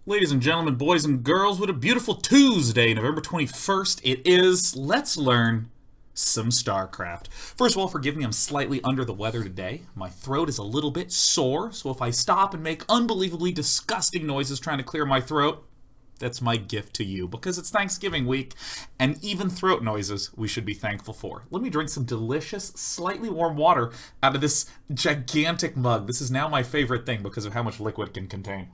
Ladies and gentlemen, boys and girls, what a beautiful Tuesday, November 21st it is. Let's learn some StarCraft. First of all, forgive me, I'm slightly under the weather today. My throat is a little bit sore, so if I stop and make unbelievably disgusting noises trying to clear my throat, that's my gift to you, because it's Thanksgiving week, and even throat noises we should be thankful for. Let me drink some delicious, slightly warm water out of this gigantic mug. This is now my favorite thing because of how much liquid it can contain.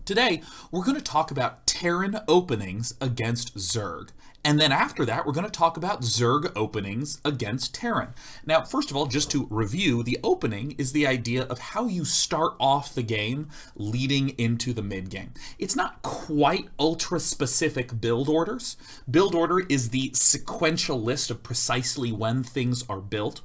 Today, we're going to talk about Terran openings against Zerg. And then after that, we're going to talk about Zerg openings against Terran. Now, first of all, just to review, the opening is the idea of how you start off the game leading into the mid-game. It's not quite ultra-specific build orders. Build order is the sequential list of precisely when things are built.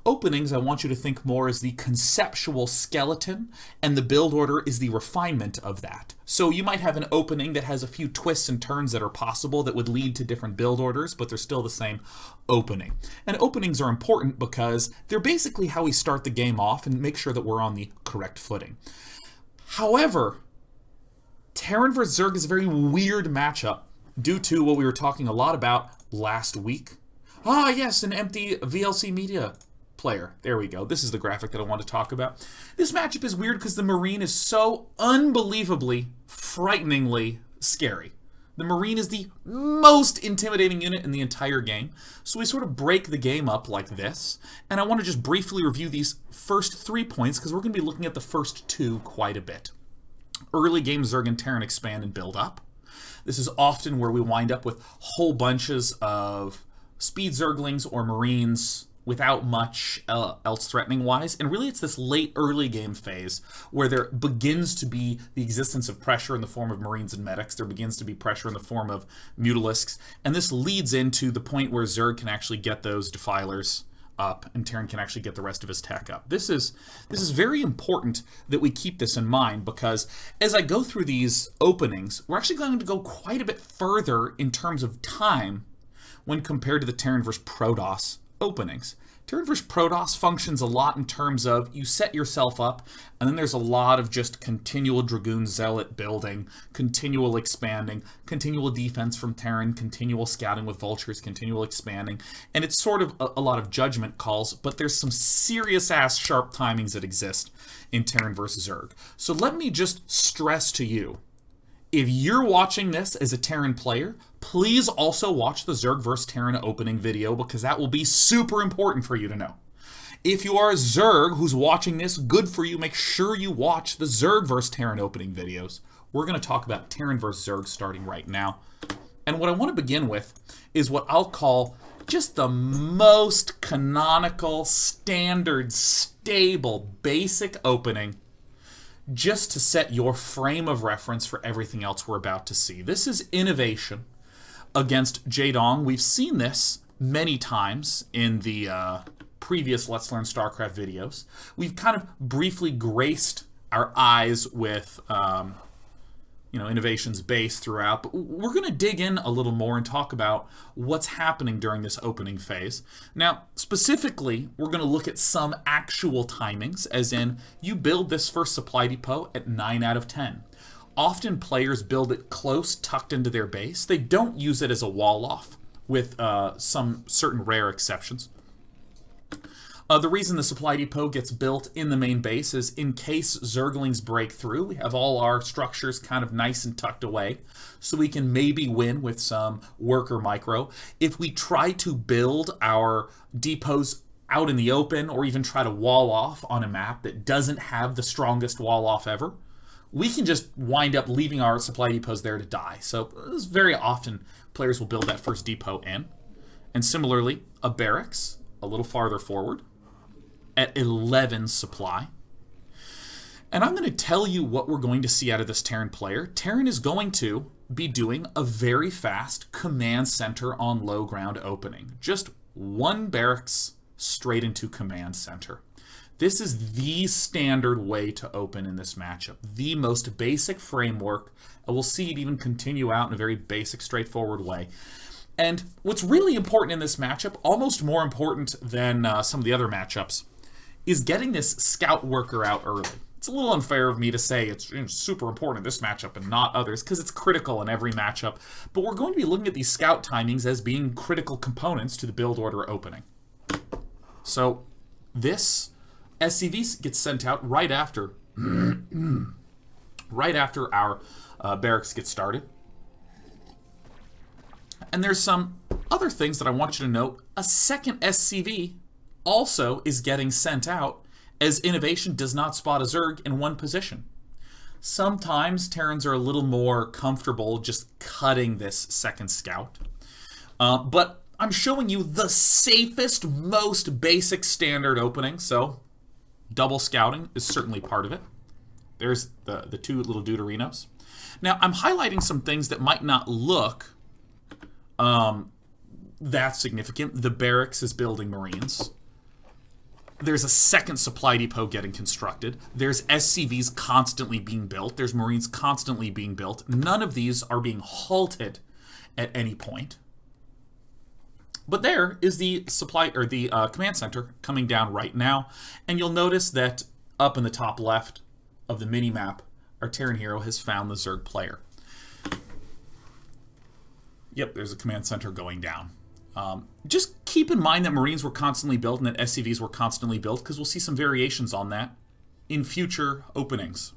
Openings, I want you to think more as the conceptual skeleton, and the build order is the refinement of that. So you might have an opening that has a few twists and turns that are possible that would lead to different build orders, but they're still the same opening. And openings are important because they're basically how we start the game off and make sure that we're on the correct footing. However, Terran vs. Zerg is a very weird matchup due to what we were talking a lot about last week. Ah, yes, an empty VLC media player. There we go. This is the graphic that I want to talk about. This matchup is weird because the Marine is so unbelievably, frighteningly scary. The Marine is the most intimidating unit in the entire game. So we sort of break the game up like this. And I want to just briefly review these first 3 points because we're going to be looking at the first 2 quite a bit. Early game Zerg and Terran expand and build up. This is often where we wind up with whole bunches of speed Zerglings or Marines without much else threatening-wise. And really it's this late early game phase where there begins to be the existence of pressure in the form of Marines and medics. There begins to be pressure in the form of Mutalisks. And this leads into the point where Zerg can actually get those Defilers up and Terran can actually get the rest of his tech up. This is very important that we keep this in mind because as I go through these openings, we're actually going to go quite a bit further in terms of time when compared to the Terran vs. Protoss openings. Terran vs. Protoss functions a lot in terms of you set yourself up, and then there's a lot of just continual Dragoon Zealot building, continual expanding, continual defense from Terran, continual scouting with vultures, continual expanding, and it's sort of a lot of judgment calls, but there's some serious-ass sharp timings that exist in Terran vs. Zerg. So let me just stress to you, if you're watching this as a Terran player, please also watch the Zerg vs. Terran opening video because that will be super important for you to know. If you are a Zerg who's watching this, good for you. Make sure you watch the Zerg vs. Terran opening videos. We're going to talk about Terran vs. Zerg starting right now. And what I want to begin with is what I'll call just the most canonical, standard, stable, basic opening just to set your frame of reference for everything else we're about to see. This is innovation against Jaedong. We've seen this many times in the previous Let's Learn StarCraft videos. We've kind of briefly graced our eyes with innovation's base throughout, but we're going to dig in a little more and talk about what's happening during this opening phase. Now, specifically, we're going to look at some actual timings, as in, you build this first supply depot at 9 out of 10. Often players build it close, tucked into their base. They don't use it as a wall-off, with some certain rare exceptions. The reason the supply depot gets built in the main base is in case Zerglings break through, we have all our structures kind of nice and tucked away, so we can maybe win with some worker micro. If we try to build our depots out in the open, or even try to wall off on a map that doesn't have the strongest wall off ever, we can just wind up leaving our supply depots there to die. So very often players will build that first depot in. And similarly, a barracks a little farther forward at 11 supply. And I'm going to tell you what we're going to see out of this Terran player. Terran is going to be doing a very fast command center on low ground opening. Just one barracks straight into command center. This is the standard way to open in this matchup. The most basic framework. And we'll see it even continue out in a very basic, straightforward way. And what's really important in this matchup, almost more important than some of the other matchups, is getting this scout worker out early. It's a little unfair of me to say it's super important in this matchup and not others, because it's critical in every matchup. But we're going to be looking at these scout timings as being critical components to the build order opening. So this SCV gets sent out right after our barracks get started. And there's some other things that I want you to note. A second SCV also is getting sent out, as innovation does not spot a Zerg in one position. Sometimes Terrans are a little more comfortable just cutting this second scout. But I'm showing you the safest, most basic standard opening, so double scouting is certainly part of it. There's the two little deuterinos. Now, I'm highlighting some things that might not look that significant. The barracks is building Marines. There's a second supply depot getting constructed. There's SCVs constantly being built. There's Marines constantly being built. None of these are being halted at any point. But there is the supply or the command center coming down right now, and you'll notice that up in the top left of the mini map, our Terran hero has found the Zerg player. Yep, there's a command center going down. Just keep in mind that Marines were constantly built and that SCVs were constantly built, because we'll see some variations on that in future openings,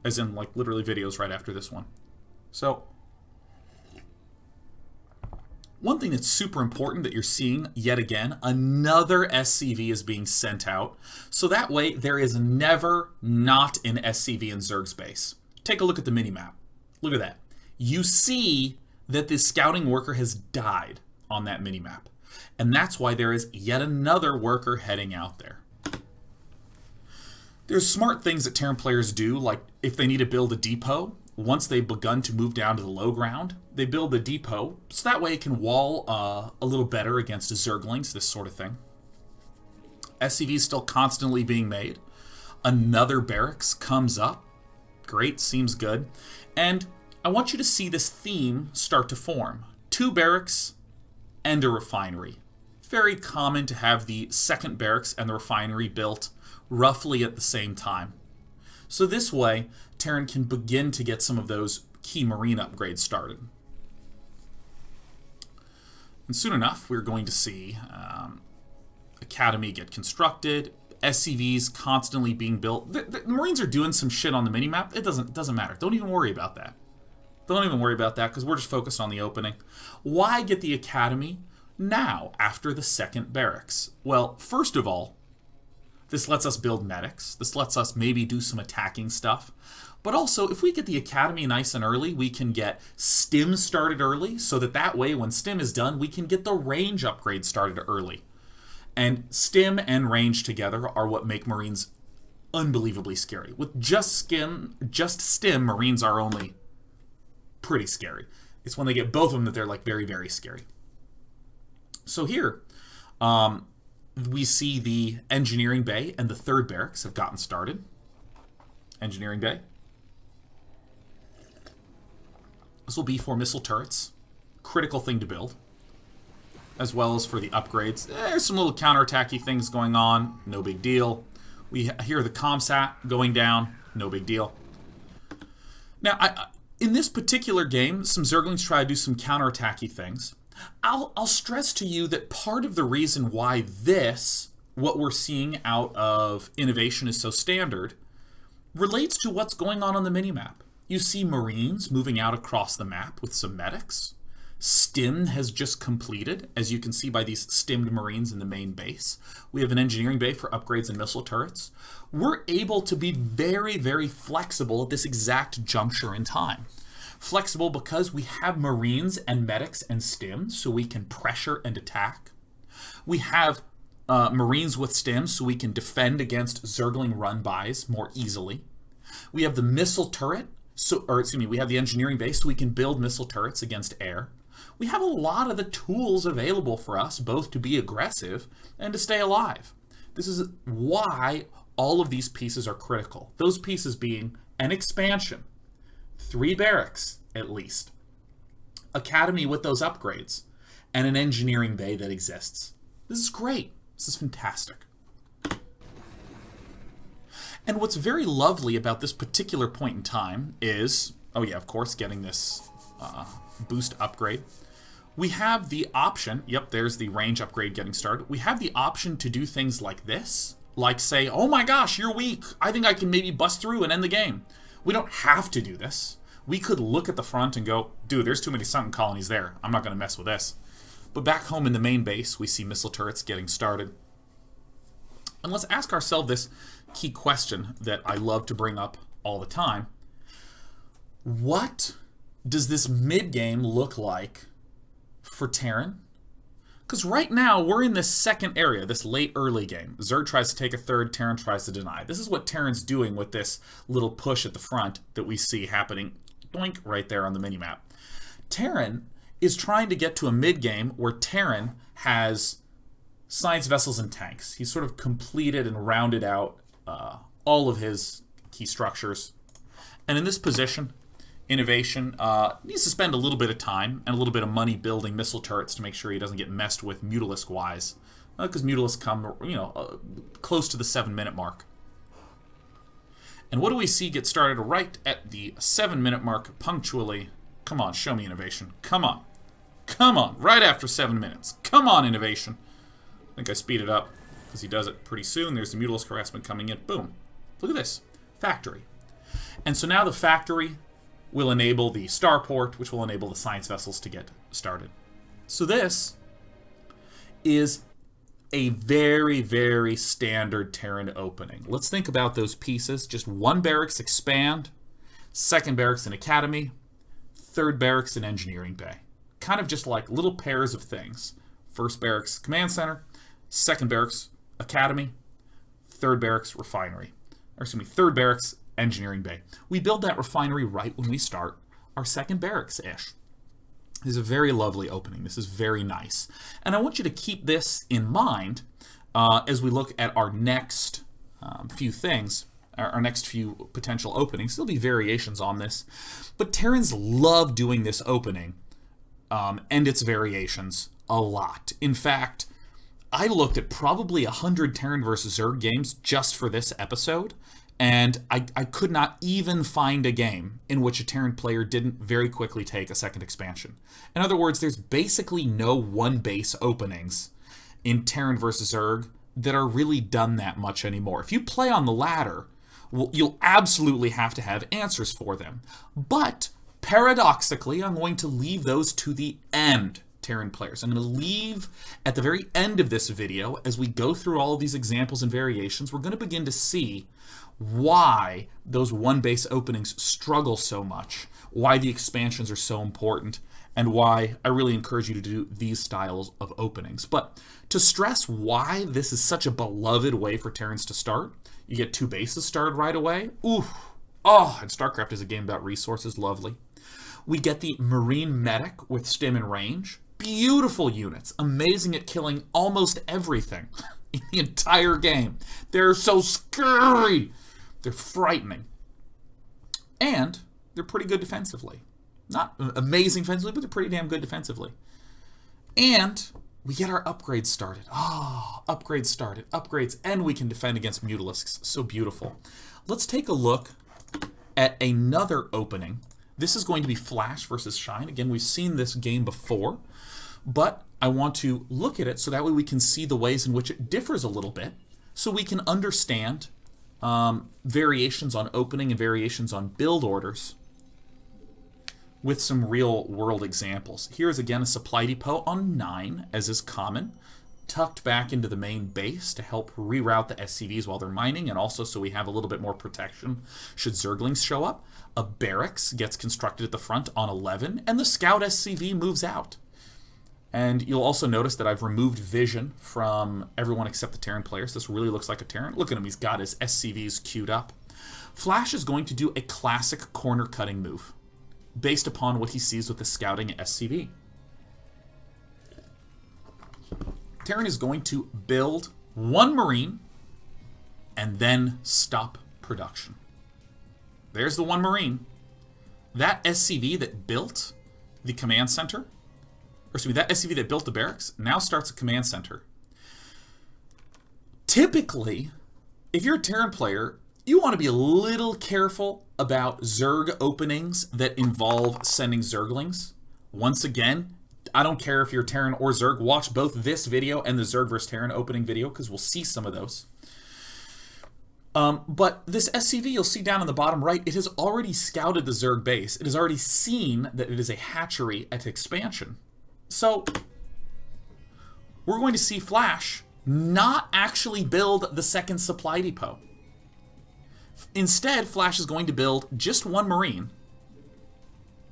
as in like literally videos right after this one. So one thing that's super important that you're seeing yet again, another SCV is being sent out, so that way there is never not an SCV in Zerg space. Take a look at the mini-map. Look at that. You see that this scouting worker has died on that mini-map, and that's why there is yet another worker heading out there. There's smart things that Terran players do, like if they need to build a depot, once they've begun to move down to the low ground, they build a depot, so that way it can wall a little better against Zerglings, this sort of thing. SCV is still constantly being made. Another barracks comes up. Great, seems good. And I want you to see this theme start to form. 2 barracks and a refinery. Very common to have the second barracks and the refinery built roughly at the same time. So this way, Terran can begin to get some of those key Marine upgrades started. And soon enough, we're going to see Academy get constructed, SCVs constantly being built. The Marines are doing some shit on the minimap. It doesn't matter. Don't even worry about that. Don't even worry about that, because we're just focused on the opening. Why get the Academy now, after the second barracks? Well, first of all, this lets us build medics. This lets us maybe do some attacking stuff. But also, if we get the Academy nice and early, we can get Stim started early, so that way, when Stim is done, we can get the range upgrade started early. And Stim and range together are what make Marines unbelievably scary. With just Stim, Marines are only pretty scary. It's when they get both of them that they're like very, very scary. So here, we see the engineering bay and the third barracks have gotten started. Engineering bay. This will be for missile turrets. Critical thing to build. As well as for the upgrades. There's some little counterattacky things going on. No big deal. We hear the ComSat going down. No big deal. Now, in this particular game, some Zerglings try to do some counterattacky things. I'll stress to you that part of the reason why what we're seeing out of innovation is so standard, relates to what's going on the minimap. You see Marines moving out across the map with some medics. Stim has just completed, as you can see by these stimmed Marines in the main base. We have an engineering bay for upgrades and missile turrets. We're able to be very, very flexible at this exact juncture in time. Flexible because we have Marines and medics and Stim, so we can pressure and attack. We have Marines with Stim, so we can defend against Zergling run-bys more easily. We have the missile turret, we have the engineering base, so we can build missile turrets against air. We have a lot of the tools available for us, both to be aggressive and to stay alive. This is why all of these pieces are critical. Those pieces being an expansion, 3 barracks at least, Academy with those upgrades, and an engineering bay that exists. This is great. This is fantastic. And what's very lovely about this particular point in time is, oh yeah, of course, getting this boost upgrade. We have the option, yep, there's the range upgrade getting started. We have the option to do things like this, like say, oh my gosh, you're weak. I think I can maybe bust through and end the game. We don't have to do this. We could look at the front and go, dude, there's too many sunken colonies there. I'm not going to mess with this. But back home in the main base, we see missile turrets getting started. And let's ask ourselves this key question that I love to bring up all the time. What does this mid-game look like for Terran? Because right now, we're in this second area, this late early game. Zerg tries to take a third, Terran tries to deny. This is what Terran's doing with this little push at the front that we see happening, doink, right there on the minimap. Terran is trying to get to a mid-game where Terran has science vessels and tanks. He's sort of completed and rounded out all of his key structures. And in this position, Innovation needs to spend a little bit of time and a little bit of money building missile turrets to make sure he doesn't get messed with Mutalisk-wise. Because Mutalisk come, close to the 7-minute mark. And what do we see get started right at the 7-minute mark punctually? Come on, show me Innovation. Come on. Come on, right after 7 minutes. Come on, Innovation. I think I speed it up because he does it pretty soon. There's the Mutalisk harassment coming in. Boom. Look at this. Factory. And so now the factory will enable the starport, which will enable the science vessels to get started. So this is a very, very standard Terran opening. Let's think about those pieces. Just one barracks expand, second barracks and academy, third barracks and engineering bay. Kind of just like little pairs of things. First barracks, command center, second barracks, academy, third barracks, refinery. Or excuse me, third barracks, engineering bay. We build that refinery right when we start our second barracks-ish. This is a very lovely opening. This is very nice. And I want you to keep this in mind as we look at our next few things, our next few potential openings. There'll be variations on this. But Terrans love doing this opening and its variations a lot. In fact, I looked at probably 100 Terran versus Zerg games just for this episode, and I could not even find a game in which a Terran player didn't very quickly take a second expansion. In other words, there's basically no one-base openings in Terran versus Zerg that are really done that much anymore. If you play on the ladder, well, you'll absolutely have to have answers for them. But paradoxically, I'm going to leave those to the end, Terran players. I'm going to leave at the very end of this video, as we go through all of these examples and variations, we're going to begin to see why those one-base openings struggle so much, why the expansions are so important, and why I really encourage you to do these styles of openings. But to stress why this is such a beloved way for Terrans to start, you get 2 bases started right away. Ooh, oh, and StarCraft is a game about resources, lovely. We get the Marine Medic with stim and range. Beautiful units, amazing at killing almost everything in the entire game. They're so scary. They're frightening. And they're pretty good defensively. Not amazing defensively, but they're pretty damn good defensively. And we get our upgrades started. Ah, upgrades started. Upgrades, and we can defend against Mutalisks. So beautiful. Let's take a look at another opening. This is going to be Flash versus Shine. Again, we've seen this game before, but I want to look at it so that way we can see the ways in which it differs a little bit, so we can understand variations on opening and variations on build orders with some real world examples. Here is again a supply depot on 9, as is common, tucked back into the main base to help reroute the SCVs while they're mining, and also so we have a little bit more protection should Zerglings show up. A barracks gets constructed at the front on 11, and the scout SCV moves out. And you'll also notice that I've removed vision from everyone except the Terran players. This really looks like a Terran. Look at him, he's got his SCVs queued up. Flash is going to do a classic corner cutting move based upon what he sees with the scouting SCV. Terran is going to build 1 Marine and then stop production. There's the 1 Marine. That SCV that built the command center, or excuse me, that SCV that built the barracks now starts a command center. Typically, if you're a Terran player, You want to be a little careful about Zerg openings that involve sending Zerglings. Once again, I don't care if you're Terran or Zerg, watch both this video and the Zerg vs. Terran opening video, because we'll see some of those. But this SCV, you'll see down in the bottom right, it has already scouted the Zerg base. It has already seen that it is a hatchery at expansion. So, we're going to see Flash not actually build the second supply depot. Instead, Flash is going to build just one Marine.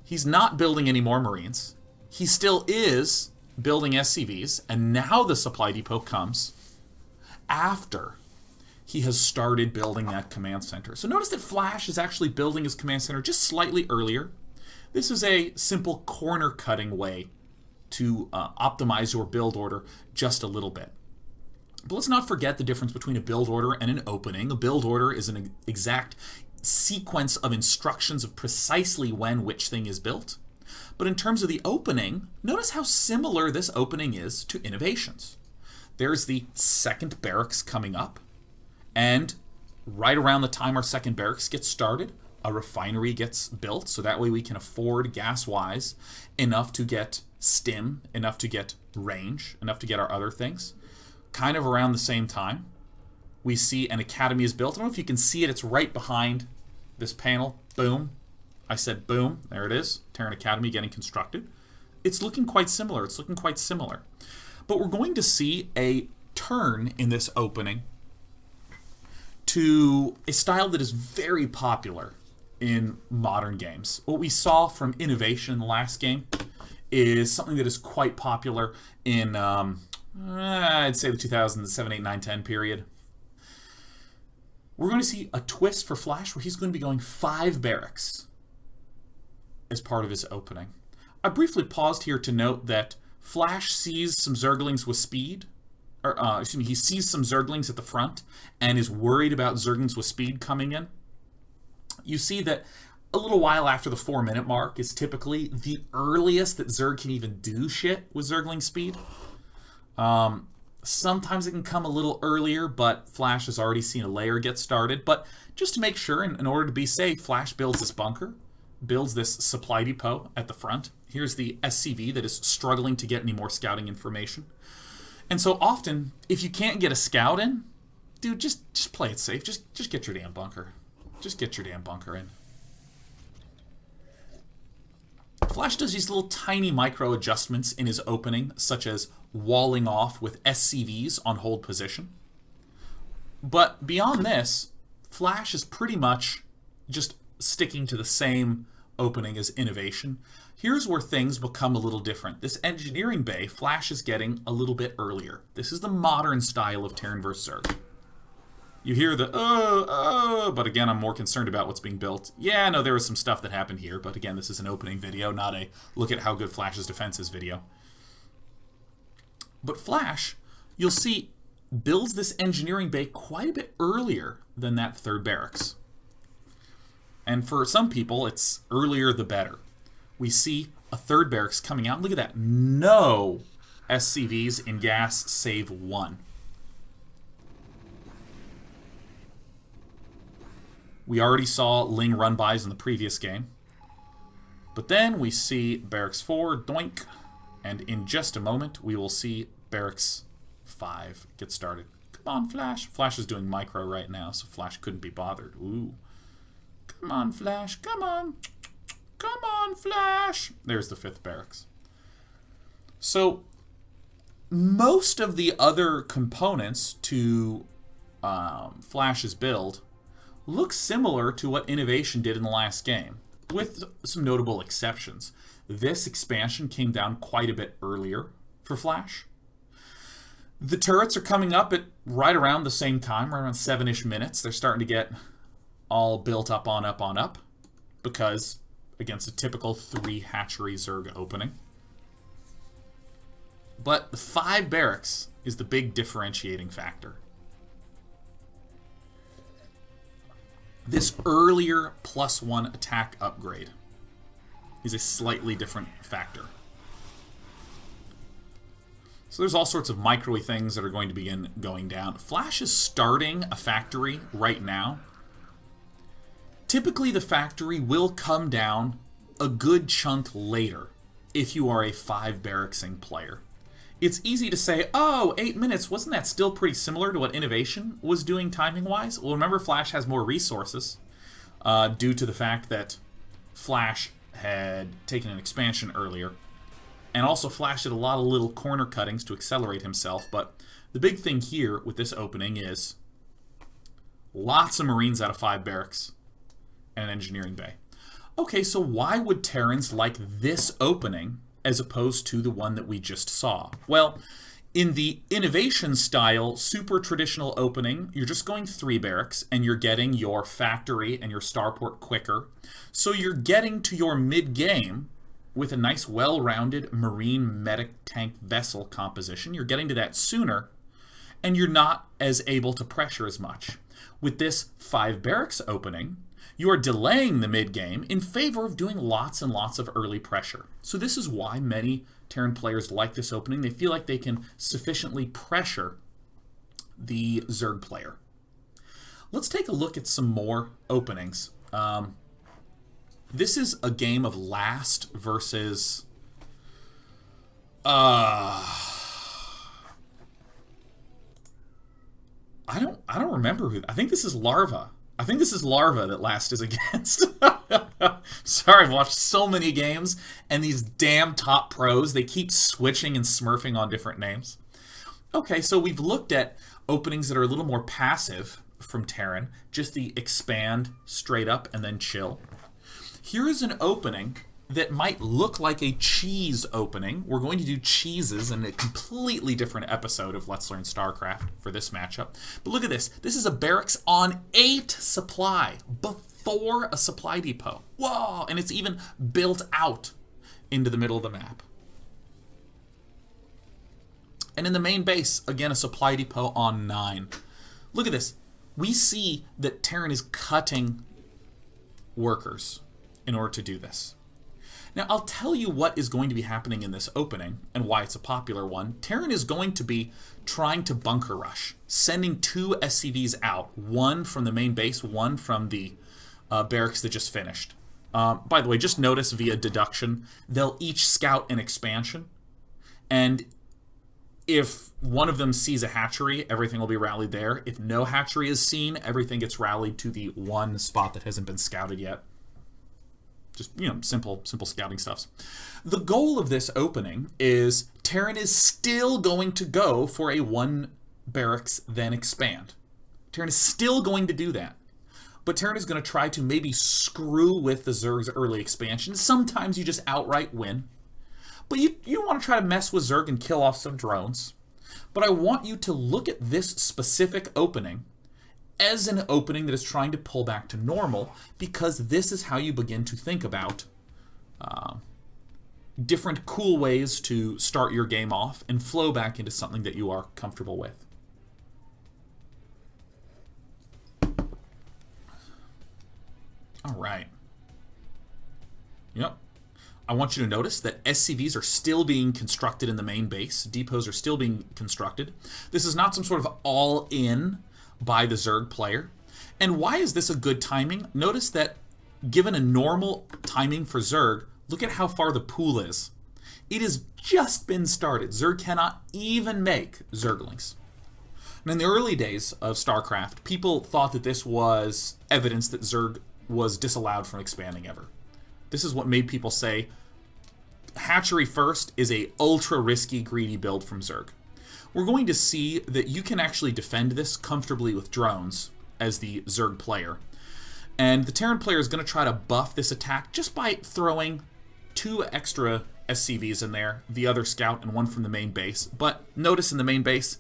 He's not building any more Marines. He still is building SCVs, and now the supply depot comes after he has started building that command center. So notice that Flash is actually building his command center just slightly earlier. This is a simple corner cutting way to optimize your build order just a little bit. But let's not forget the difference between a build order and an opening. A build order is an exact sequence of instructions of precisely when which thing is built. But in terms of the opening, notice how similar this opening is to innovations. There's the second barracks coming up, and right around the time our second barracks gets started, a refinery gets built, so that way we can afford, gas-wise, enough to get stim, enough to get range, enough to get our other things. Kind of around the same time, we see an academy is built. I don't know if you can see it, it's right behind this panel. Boom. I said boom, there it is. Terran Academy getting constructed. It's looking quite similar, it's looking quite similar. But we're going to see a turn in this opening to a style that is very popular in modern games. What we saw from innovation in the last game is something that is quite popular in, I'd say the 2007, 8, 9, 10 period. We're going to see a twist for Flash where he's going to be going 5 barracks as part of his opening. I briefly paused here to note that Flash sees some Zerglings with speed, or excuse me, he sees some Zerglings at the front and is worried about Zerglings with speed coming in. You see that a little while after the 4-minute mark is typically the earliest that Zerg can even do shit with Zergling speed. Sometimes it can come a little earlier, but Flash has already seen a layer get started. But just to make sure, in order to be safe, Flash builds this bunker, builds this supply depot at the front. Here's the SCV that is struggling to get any more scouting information. And so often, if you can't get a scout in, dude, just play it safe. Just get your damn bunker. Just get your damn bunker in. Flash does these little tiny micro adjustments in his opening, such as walling off with SCVs on hold position. But beyond this, Flash is pretty much just sticking to the same opening as innovation. Here's where things become a little different. This engineering bay, Flash is getting a little bit earlier. This is the modern style of Terran vs. Zerg. You hear the, but again, I'm more concerned about what's being built. Yeah, no, there was some stuff that happened here, but again, this is an opening video, not a look at how good Flash's defense is video. But Flash, you'll see, builds this engineering bay quite a bit earlier than that third barracks. And for some people, it's earlier the better. We see a third barracks coming out. Look at that. No SCVs in gas save 1. We already saw Ling run-bys in the previous game. But then we see Barracks 4, doink, and in just a moment we will see Barracks 5 get started. Come on, Flash. Flash is doing micro right now, so Flash couldn't be bothered. Ooh. Come on, Flash. Come on. Come on, Flash. There's the 5th Barracks. So, most of the other components to Flash's build look similar to what Innovation did in the last game, with some notable exceptions. This expansion came down quite a bit earlier for Flash. The turrets are coming up at right around the same time, right around 7-ish minutes. They're starting to get all built up on up, because against a typical 3 hatchery Zerg opening. But the 5 barracks is the big differentiating factor. This earlier +1 attack upgrade is a slightly different factor. So there's all sorts of micro-y things that are going to begin going down. Flash is starting a factory right now Typically, the factory will come down a good chunk later if you are a 5-barracksing player. It's easy to say, oh, 8 minutes, wasn't that still pretty similar to what Innovation was doing timing-wise? Well, remember, Flash has more resources due to the fact that Flash had taken an expansion earlier. And also, Flash did a lot of little corner cuttings to accelerate himself. But the big thing here with this opening is lots of Marines out of 5 barracks and an engineering bay. Okay, so why would Terrans like this opening as opposed to the one that we just saw? Well, in the Innovation style, super traditional opening, you're just going 3 barracks and you're getting your factory and your starport quicker. So you're getting to your mid-game with a nice well-rounded Marine medic tank vessel composition. You're getting to that sooner and you're not as able to pressure as much. With this 5 barracks opening, you are delaying the mid-game in favor of doing lots and lots of early pressure. So this is why many Terran players like this opening. They feel like they can sufficiently pressure the Zerg player. Let's take a look at some more openings. This is a game of last versus... I don't remember who... I think this is Larva. I think this is Larva that last is against. Sorry, I've watched so many games, and these damn top pros, they keep switching and smurfing on different names. Okay, so we've looked at openings that are a little more passive from Terran, just the expand, straight up, and then chill. Here is an opening that might look like a cheese opening. We're going to do cheeses in a completely different episode of Let's Learn StarCraft for this matchup. But look at this. This is a barracks on 8 supply before a supply depot. Whoa! And it's even built out into the middle of the map. And in the main base, again, a supply depot on 9. Look at this. We see that Terran is cutting workers in order to do this. Now, I'll tell you what is going to be happening in this opening and why it's a popular one. Terran is going to be trying to bunker rush, sending 2 SCVs out, one from the main base, one from the barracks that just finished. By the way, just notice via deduction, they'll each scout an expansion, and if one of them sees a hatchery, everything will be rallied there. If no hatchery is seen, everything gets rallied to the one spot that hasn't been scouted yet. Just, you know, simple scouting stuffs. The goal of this opening is Terran is still going to go for a 1 barracks, then expand. Terran is still going to do that. But Terran is going to try to maybe screw with the Zerg's early expansion. Sometimes you just outright win. But you want to try to mess with Zerg and kill off some drones. But I want you to look at this specific opening as an opening that is trying to pull back to normal, because this is how you begin to think about different cool ways to start your game off and flow back into something that you are comfortable with. All right. Yep. I want you to notice that SCVs are still being constructed in the main base. Depots are still being constructed. This is not some sort of all-in by the Zerg player. And why is this a good timing? Notice that given a normal timing for Zerg, look at how far the pool is. It has just been started. Zerg cannot even make Zerglings. And in the early days of StarCraft, people thought that this was evidence that Zerg was disallowed from expanding ever. This is what made people say, hatchery first is a ultra risky, greedy build from Zerg. We're going to see that you can actually defend this comfortably with drones as the Zerg player. And the Terran player is going to try to buff this attack just by throwing 2 extra SCVs in there, the other scout and one from the main base. But notice in the main base,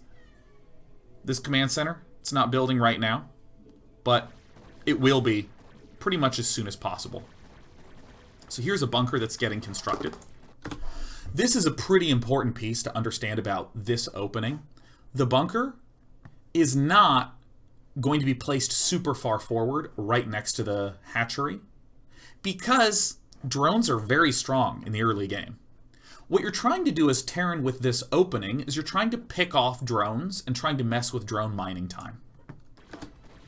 this command center, it's not building right now, but it will be pretty much as soon as possible. So here's a bunker that's getting constructed. This is a pretty important piece to understand about this opening. The bunker is not going to be placed super far forward right next to the hatchery because drones are very strong in the early game. What you're trying to do as Terran with this opening is you're trying to pick off drones and trying to mess with drone mining time.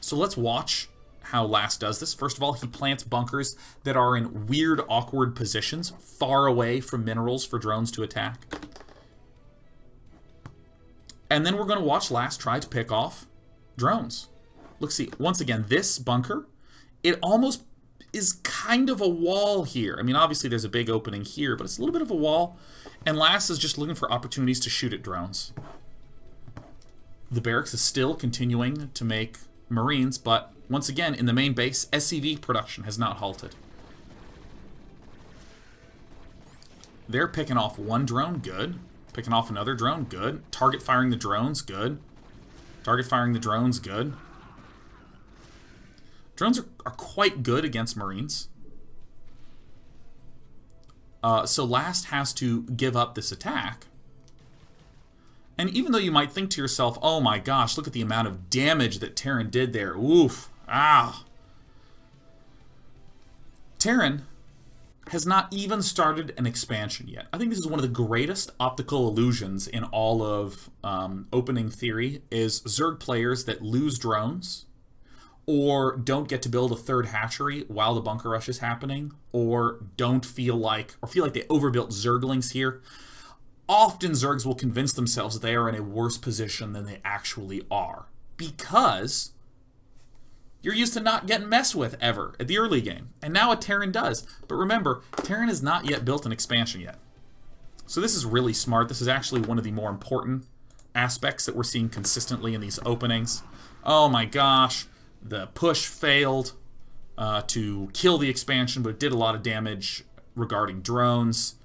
So let's watch how Last does this. First of all, he plants bunkers that are in weird, awkward positions, far away from minerals for drones to attack. And then we're going to watch Last try to pick off drones. Look, see, once again, this bunker, it almost is kind of a wall here. I mean, obviously there's a big opening here, but it's a little bit of a wall. And Last is just looking for opportunities to shoot at drones. The barracks is still continuing to make Marines, but once again, in the main base, SCV production has not halted. They're picking off one drone, good. Picking off another drone, good. Target firing the drones, good. Target firing the drones, good. Drones are quite good against Marines. So Last has to give up this attack. And even though you might think to yourself, oh my gosh, look at the amount of damage that Terran did there. Oof. Ah. Terran has not even started an expansion yet. I think this is one of the greatest optical illusions in all of opening theory, is Zerg players that lose drones, or don't get to build a third hatchery while the bunker rush is happening, or feel like they overbuilt Zerglings here. Often Zergs will convince themselves that they are in a worse position than they actually are, because you're used to not getting messed with ever at the early game. And now a Terran does. But remember, Terran has not yet built an expansion yet. So this is really smart. This is actually one of the more important aspects that we're seeing consistently in these openings. Oh my gosh. The push failed to kill the expansion, but it did a lot of damage regarding drones.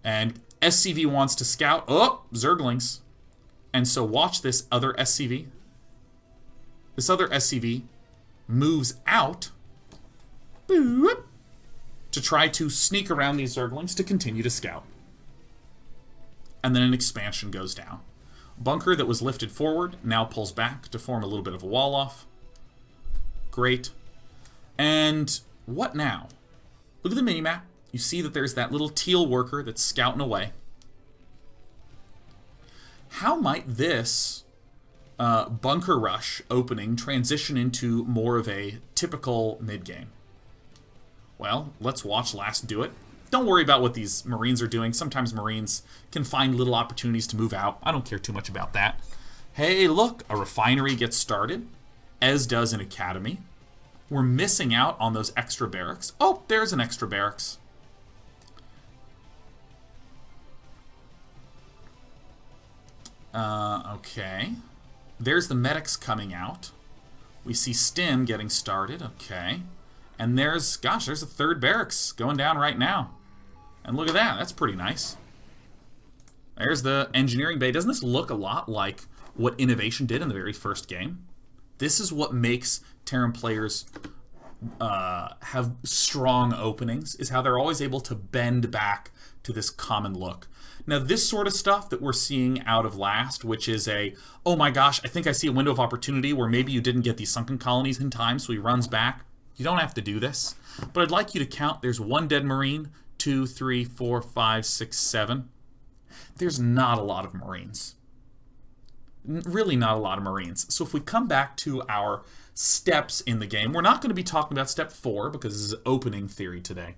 And SCV wants to scout. Oh, Zerglings. And so watch this other SCV. This other SCV moves out boop, to try to sneak around these Zerglings to continue to scout. And then an expansion goes down. Bunker that was lifted forward now pulls back to form a little bit of a wall off. Great. And what now? Look at the minimap. You see that there's that little teal worker that's scouting away. How might this bunker rush opening transition into more of a typical mid-game? Well, let's watch Last do it. Don't worry about what these Marines are doing. Sometimes Marines can find little opportunities to move out. I don't care too much about that. Hey, look, a refinery gets started, as does an academy. We're missing out on those extra barracks. Oh, there's an extra barracks. Okay. There's the medics coming out. We see Stim getting started. Okay. And there's a third barracks going down right now. And look at that. That's pretty nice. There's the engineering bay. Doesn't this look a lot like what Innovation did in the very first game? This is what makes Terran players have strong openings, is how they're always able to bend back to this common look. Now, this sort of stuff that we're seeing out of Last, which is oh my gosh, I think I see a window of opportunity where maybe you didn't get these sunken colonies in time, so he runs back. You don't have to do this. But I'd like you to count. There's one dead Marine, 2, 3, 4, 5, 6, 7. There's not a lot of Marines. Really not a lot of Marines. So if we come back to our steps in the game, we're not going to be talking about step 4 because this is opening theory today.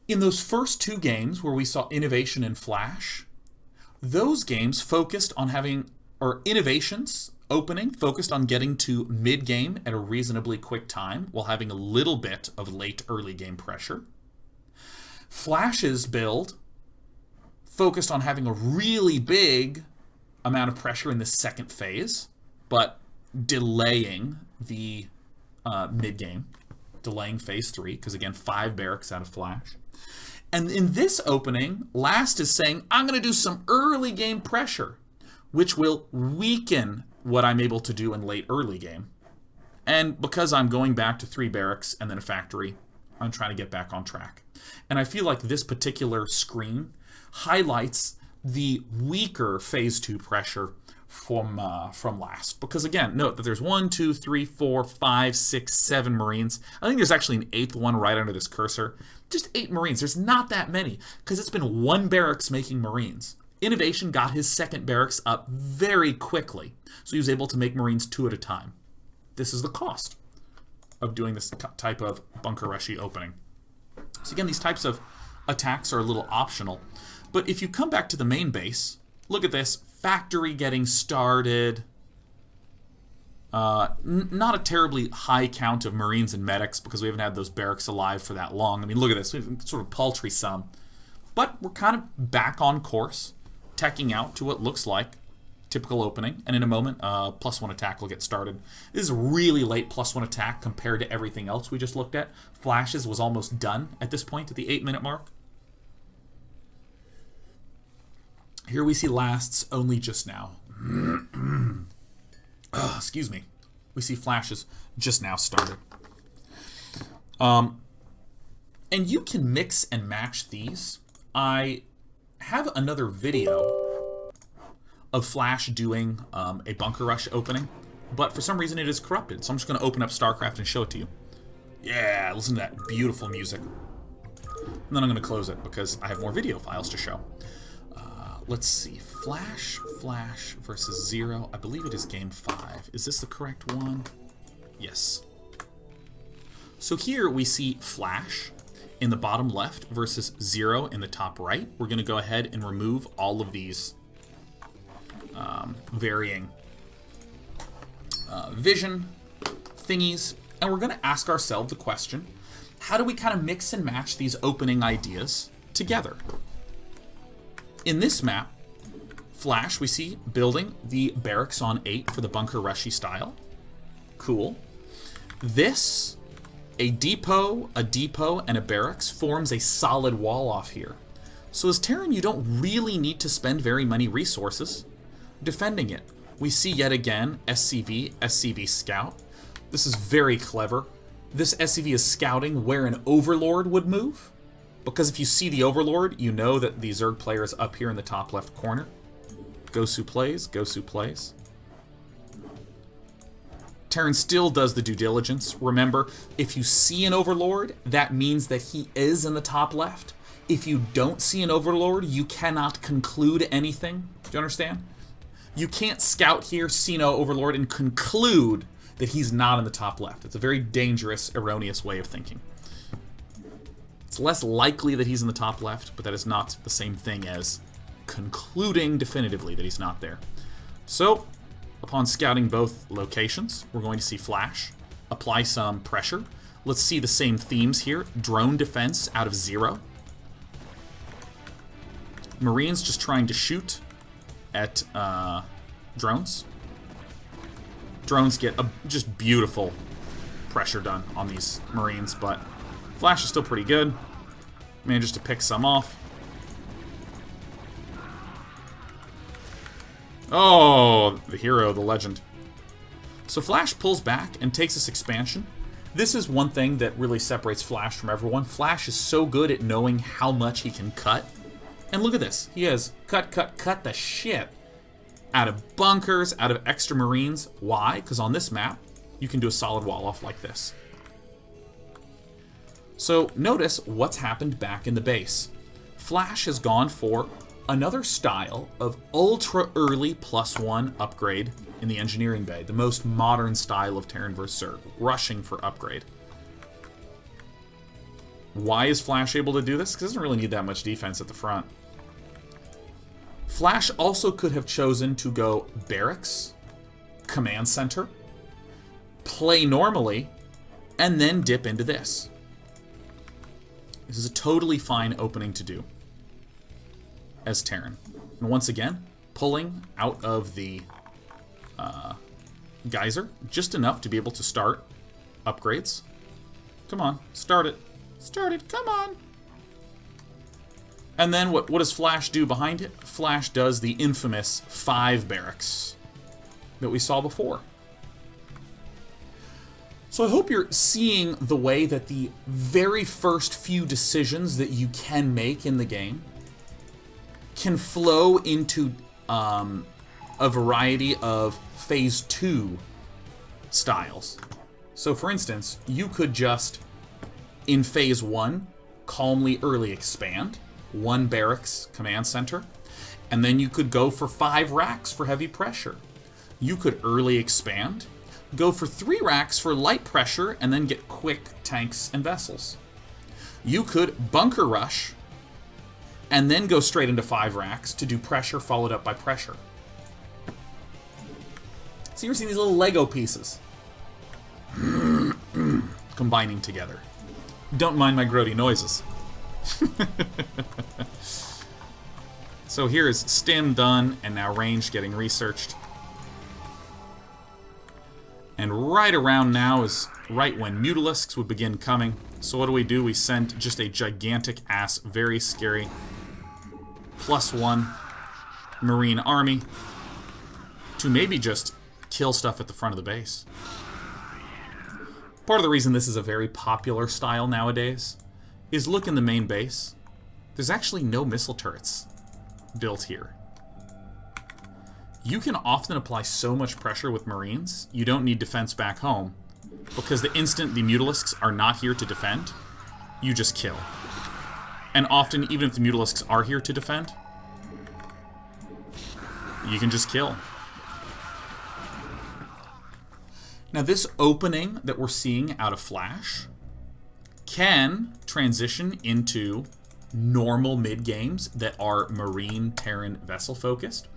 In those first 2 games where we saw Innovation and Flash, those games focused on Innovation's opening focused on getting to mid-game at a reasonably quick time while having a little bit of late early game pressure. Flash's build focused on having a really big amount of pressure in the second phase, but delaying the mid-game, delaying phase 3, because again, 5 barracks out of Flash. And in this opening, Last is saying, I'm going to do some early game pressure, which will weaken what I'm able to do in late early game. And because I'm going back to 3 barracks and then a factory, I'm trying to get back on track. And I feel like this particular screen highlights the weaker phase 2 pressure from Last. Because again, note that there's 1, 2, 3, 4, 5, 6, 7 Marines. I think there's actually an 8th one right under this cursor. Just 8 Marines. There's not that many because it's been 1 barracks making Marines. Innovation got his second barracks up very quickly, so he was able to make Marines 2 at a time. This is the cost of doing this type of bunker rushy opening. So again, these types of attacks are a little optional. But if you come back to the main base, look at this. Factory getting started. Not a terribly high count of Marines and medics because we haven't had those barracks alive for that long. I mean, look at this. We have sort of paltry sum. But we're kind of back on course, teching out to what looks like typical opening. And in a moment, +1 attack will get started. This is a really late +1 attack compared to everything else we just looked at. Flashes was almost done at this point at the 8-minute mark. Here we see lasts only just now. Excuse me. We see flashes just now started. And you can mix and match these. I have another video of Flash doing a bunker rush opening, but for some reason it is corrupted. So I'm just going to open up StarCraft and show it to you. Yeah, listen to that beautiful music. And then I'm going to close it because I have more video files to show. Let's see. Flash versus 0. I believe it is game 5. Is this the correct one? Yes. So here we see Flash in the bottom left versus 0 in the top right. We're going to go ahead and remove all of these varying vision thingies. And we're going to ask ourselves the question, how do we kind of mix and match these opening ideas together? In this map, Flash, we see building the barracks on 8 for the bunker rushy style. Cool. This, a depot, and a barracks forms a solid wall off here. So as Terran, you don't really need to spend very many resources defending it. We see yet again SCV Scout. This is very clever. This SCV is scouting where an Overlord would move. Because if you see the Overlord, you know that the Zerg player is up here in the top left corner. Gosu plays. Terran still does the due diligence. Remember, if you see an Overlord, that means that he is in the top left. If you don't see an Overlord, you cannot conclude anything. Do you understand? You can't scout here, see no Overlord, and conclude that he's not in the top left. It's a very dangerous, erroneous way of thinking. It's less likely that he's in the top left, but that is not the same thing as concluding definitively that he's not there. So, upon scouting both locations, we're going to see Flash apply some pressure. Let's see the same themes here. Drone defense out of 0. Marines just trying to shoot at drones. Drones get a just beautiful pressure done on these Marines, but Flash is still pretty good. Manages to pick some off. Oh, the hero, the legend. So Flash pulls back and takes this expansion. This is one thing that really separates Flash from everyone. Flash is so good at knowing how much he can cut. And look at this. He has cut the shit out of bunkers, out of extra Marines. Why? Because on this map, you can do a solid wall off like this. So notice what's happened back in the base. Flash has gone for another style of ultra early +1 upgrade in the engineering bay. The most modern style of Terran vs. Zerg. Rushing for upgrade. Why is Flash able to do this? Because it doesn't really need that much defense at the front. Flash also could have chosen to go barracks, command center, play normally, and then dip into this. This is a totally fine opening to do as Terran. And once again, pulling out of the geyser just enough to be able to start upgrades. Come on, start it. Start it, come on. And then what does Flash do behind it? Flash does the infamous 5-barracks that we saw before. So I hope you're seeing the way that the very first few decisions that you can make in the game can flow into a variety of Phase 2 styles. So for instance, you could just, in Phase 1, calmly early expand, 1 barracks command center, and then you could go for 5 racks for heavy pressure. You could early expand, go for 3 racks for light pressure and then get quick tanks and vessels. You could bunker rush and then go straight into 5 racks to do pressure followed up by pressure. So you're seeing these little Lego pieces combining together. Don't mind my grody noises. So here is stim done, and now range getting researched. And right around now is right when Mutalisks would begin coming. So what do? We send just a gigantic ass, very scary +1 Marine army to maybe just kill stuff at the front of the base. Part of the reason this is a very popular style nowadays is look in the main base. There's actually no missile turrets built here. You can often apply so much pressure with Marines, you don't need defense back home, because the instant the Mutalisks are not here to defend, you just kill. And often, even if the Mutalisks are here to defend, you can just kill. Now this opening that we're seeing out of Flash can transition into normal mid-games that are Marine, Terran, Vessel focused.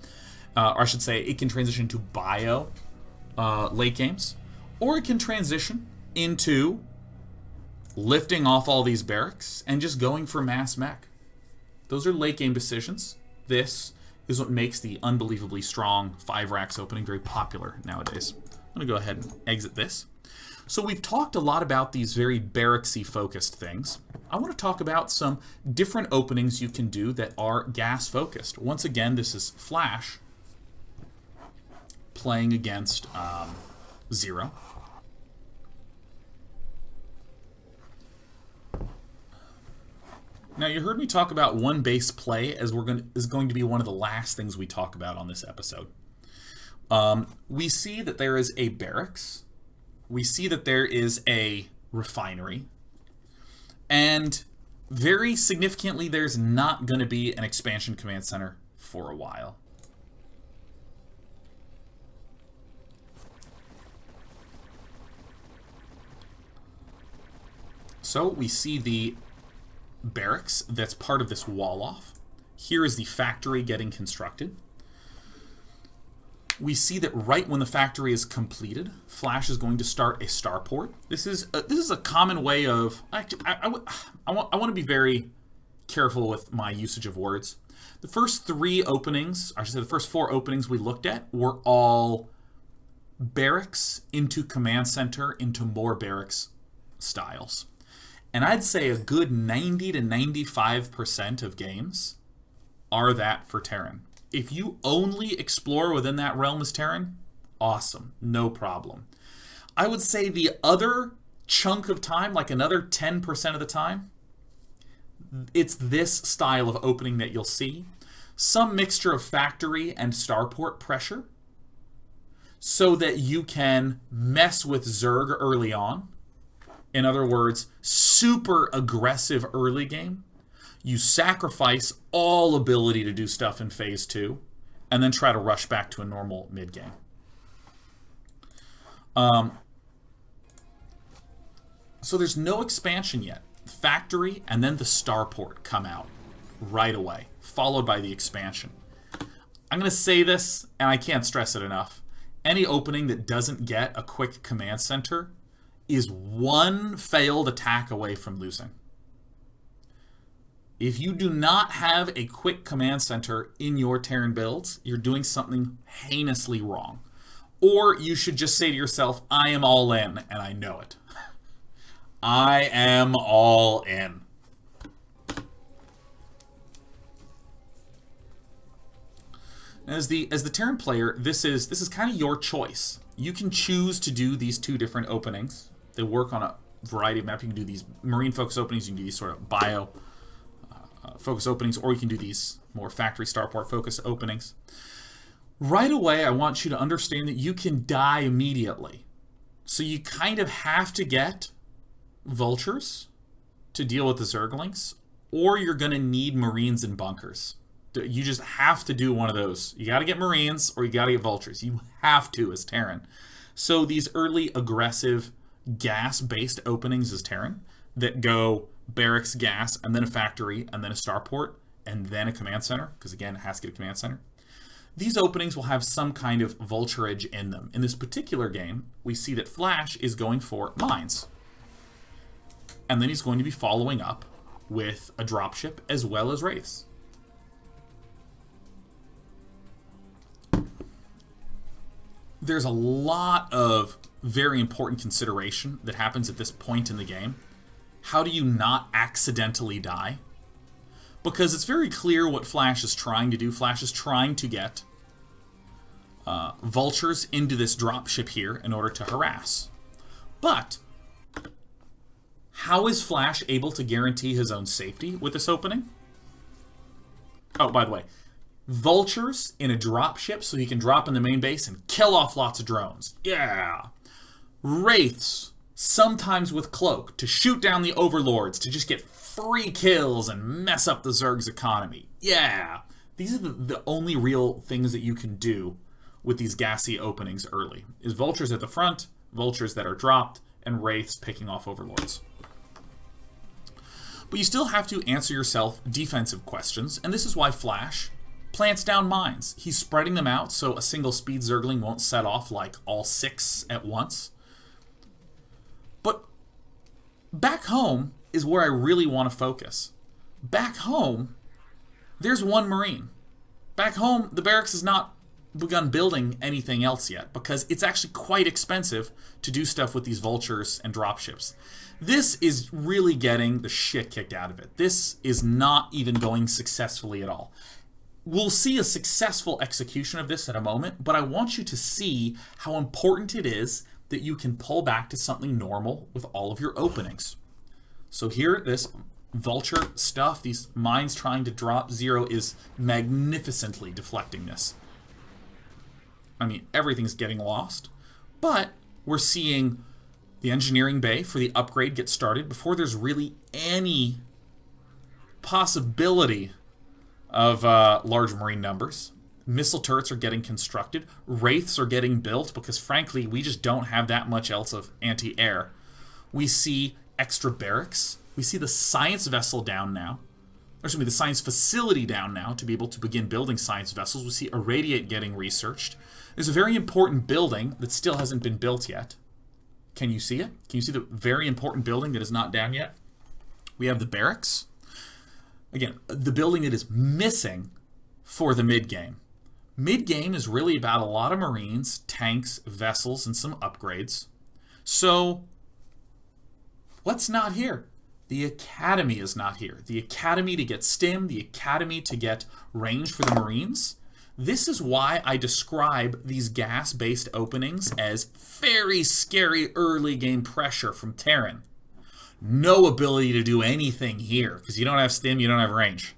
Or I should say, it can transition to bio late games. Or it can transition into lifting off all these barracks and just going for mass mech. Those are late game decisions. This is what makes the unbelievably strong 5 racks opening very popular nowadays. I'm going to go ahead and exit this. So we've talked a lot about these very barracksy focused things. I want to talk about some different openings you can do that are gas focused. Once again, this is Flash playing against Zero. Now you heard me talk about one base play as is going to be one of the last things we talk about on this episode. We see that there is a barracks. We see that there is a refinery. And very significantly, there's not going to be an expansion command center for a while. So we see the barracks that's part of this wall off. Here is the factory getting constructed. We see that right when the factory is completed, Flash is going to start a starport. This is a common way of... I want to be very careful with my usage of words. The first 3 openings, I should say the first 4 openings we looked at were all barracks into command center into more barracks styles. And I'd say a good 90 to 95% of games are that for Terran. If you only explore within that realm as Terran, awesome, no problem. I would say the other chunk of time, like another 10% of the time, it's this style of opening that you'll see. Some mixture of factory and starport pressure so that you can mess with Zerg early on. In other words, super aggressive early game. You sacrifice all ability to do stuff in phase 2, and then try to rush back to a normal mid-game. So there's no expansion yet. Factory and then the starport come out right away, followed by the expansion. I'm going to say this, and I can't stress it enough. Any opening that doesn't get a quick command center is one failed attack away from losing. If you do not have a quick command center in your Terran builds, you're doing something heinously wrong. Or you should just say to yourself, I am all in, and I know it. I am all in. As the Terran player, this is kind of your choice. You can choose to do these 2 different openings. They work on a variety of maps. You can do these Marine focus openings, you can do these sort of bio focus openings, or you can do these more factory starport focus openings. Right away, I want you to understand that you can die immediately. So you kind of have to get vultures to deal with the Zerglings, or you're going to need Marines and bunkers. You just have to do one of those. You got to get Marines, or you got to get vultures. You have to as Terran. So these early aggressive gas-based openings as Terran that go barracks, gas, and then a factory, and then a starport, and then a command center, because again, it has to get a command center. These openings will have some kind of vulturage in them. In this particular game, we see that Flash is going for mines. And then he's going to be following up with a dropship as well as wraiths. There's a lot of very important consideration that happens at this point in the game. How do you not accidentally die? Because it's very clear what Flash is trying to do. Flash is trying to get vultures into this dropship here in order to harass. But how is Flash able to guarantee his own safety with this opening? Oh, by the way, vultures in a dropship so he can drop in the main base and kill off lots of drones. Yeah. Wraiths, sometimes with cloak, to shoot down the overlords, to just get free kills and mess up the Zerg's economy. Yeah. These are the only real things that you can do with these gassy openings early. Is vultures at the front, vultures that are dropped, and wraiths picking off overlords. But you still have to answer yourself defensive questions, and this is why Flash plants down mines. He's spreading them out so a single speed Zergling won't set off like all 6 at once. But back home is where I really want to focus. Back home, there's one Marine. Back home, the barracks has not begun building anything else yet because it's actually quite expensive to do stuff with these vultures and dropships. This is really getting the shit kicked out of it. This is not even going successfully at all. We'll see a successful execution of this in a moment, but I want you to see how important it is that you can pull back to something normal with all of your openings. So here, this vulture stuff, these mines trying to drop 0 is magnificently deflecting this. I mean, everything's getting lost, but we're seeing the engineering bay for the upgrade get started before there's really any possibility of large Marine numbers. Missile turrets are getting constructed. Wraiths are getting built because, frankly, we just don't have that much else of anti-air. We see extra barracks. We see the science vessel down now. There's going to be the science facility down now to be able to begin building science vessels. We see Irradiate getting researched. There's a very important building that still hasn't been built yet. Can you see it? Can you see the very important building that is not down yet? We have the barracks. Again, the building that is missing for the mid-game. Mid-game is really about a lot of Marines, tanks, vessels, and some upgrades. So, what's not here? The Academy is not here. The Academy to get stim, the Academy to get range for the Marines. This is why I describe these gas-based openings as very scary early game pressure from Terran. No ability to do anything here, because you don't have stim, you don't have range.